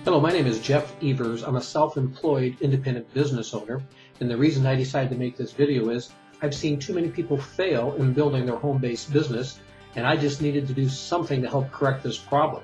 Hello, my name is Jeff Evers. I'm a self-employed independent business owner, and the reason I decided to make this video is I've seen too many people fail in building their home-based business, and I just needed to do something to help correct this problem.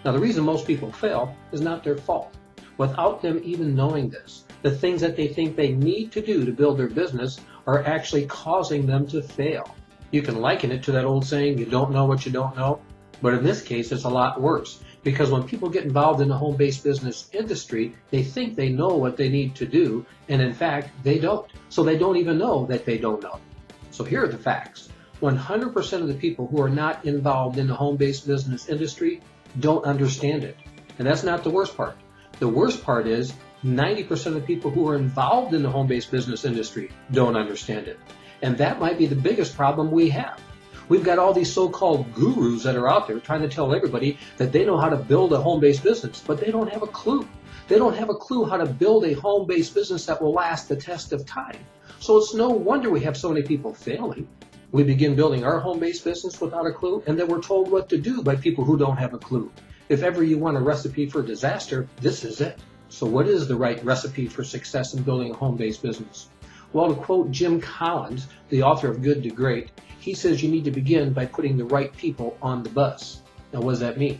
Now, the reason most people fail is not their fault. Without them even knowing this, the things that they think they need to do to build their business are actually causing them to fail. You can liken it to that old saying, you don't know what you don't know, but in this case, it's a lot worse. Because when people get involved in the home-based business industry, they think they know what they need to do, and in fact, they don't. So they don't even know that they don't know. So here are the facts. 100% of the people who are not involved in the home-based business industry don't understand it. And that's not the worst part. The worst part is 90% of the people who are involved in the home-based business industry don't understand it. And that might be the biggest problem we have. We've got all these so-called gurus that are out there trying to tell everybody that they know how to build a home-based business, but they don't have a clue. They don't have a clue how to build a home-based business that will last the test of time. So it's no wonder we have so many people failing. We begin building our home-based business without a clue, and then we're told what to do by people who don't have a clue. If ever you want a recipe for disaster, this is it. So what is the right recipe for success in building a home-based business? Well, to quote Jim Collins, the author of Good to Great, he says you need to begin by putting the right people on the bus. Now, what does that mean?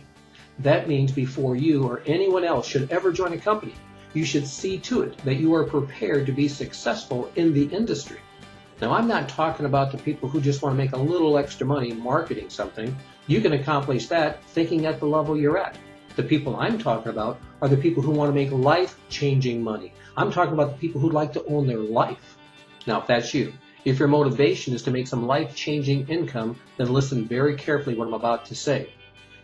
That means before you or anyone else should ever join a company, you should see to it that you are prepared to be successful in the industry. Now, I'm not talking about the people who just want to make a little extra money marketing something. You can accomplish that thinking at the level you're at. The people I'm talking about are the people who want to make life-changing money. I'm talking about the people who'd like to own their life. Now, if that's you, if your motivation is to make some life-changing income, then listen very carefully what I'm about to say.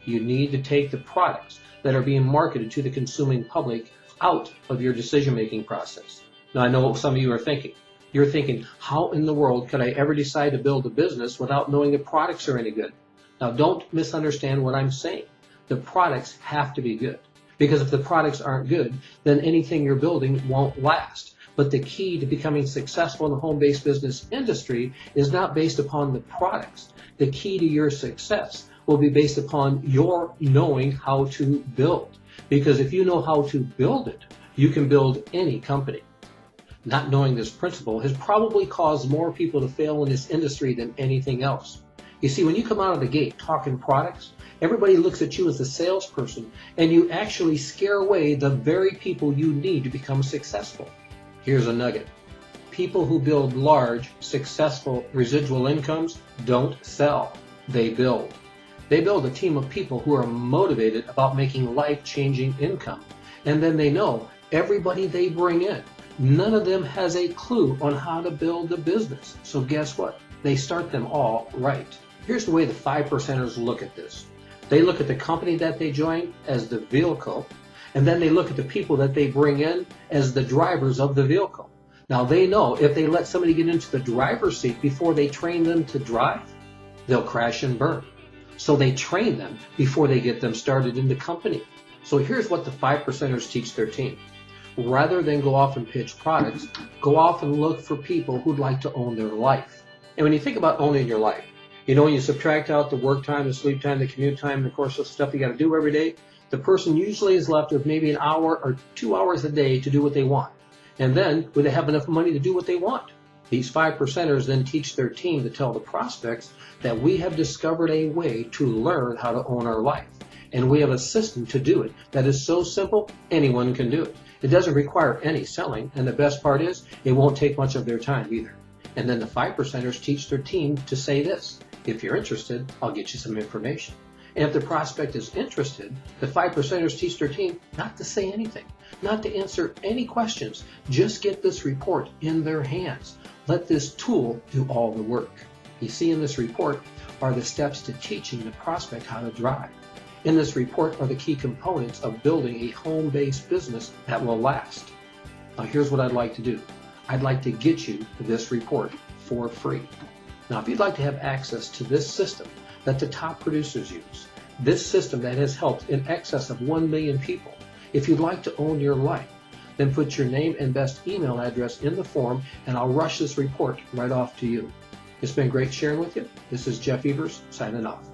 You need to take the products that are being marketed to the consuming public out of your decision-making process. Now, I know what some of you are thinking. You're thinking, how in the world could I ever decide to build a business without knowing the products are any good? Now, don't misunderstand what I'm saying. The products have to be good. Because if the products aren't good, then anything you're building won't last. But the key to becoming successful in the home-based business industry is not based upon the products. The key to your success will be based upon your knowing how to build. Because if you know how to build it, you can build any company. Not knowing this principle has probably caused more people to fail in this industry than anything else. You see, when you come out of the gate talking products, everybody looks at you as a salesperson, and you actually scare away the very people you need to become successful. Here's a nugget. People who build large, successful residual incomes don't sell, they build. They build a team of people who are motivated about making life-changing income. And then they know everybody they bring in, none of them has a clue on how to build a business. So guess what? They start them all right. Here's the way the 5%ers look at this. They look at the company that they join as the vehicle, and then they look at the people that they bring in as the drivers of the vehicle. Now they know if they let somebody get into the driver's seat before they train them to drive, they'll crash and burn. So they train them before they get them started in the company. So here's what the 5%ers teach their team. Rather than go off and pitch products, go off and look for people who'd like to own their life. And when you think about owning your life, you know, when you subtract out the work time, the sleep time, the commute time, and of course the stuff you got to do every day, the person usually is left with maybe an hour or 2 hours a day to do what they want. And then, would they have enough money to do what they want? These 5%ers then teach their team to tell the prospects that we have discovered a way to learn how to own our life. And we have a system to do it that is so simple, anyone can do it. It doesn't require any selling, and the best part is, it won't take much of their time either. And then the 5%ers teach their team to say this: if you're interested, I'll get you some information. And if the prospect is interested, the 5%ers teach their team not to say anything, not to answer any questions. Just get this report in their hands. Let this tool do all the work. You see, in this report are the steps to teaching the prospect how to drive. In this report are the key components of building a home-based business that will last. Now here's what I'd like to do. I'd like to get you this report for free. Now if you'd like to have access to this system that the top producers use, this system that has helped in excess of 1 million people, if you'd like to own your life, then put your name and best email address in the form and I'll rush this report right off to you. It's been great sharing with you. This is Jeff Evers signing off.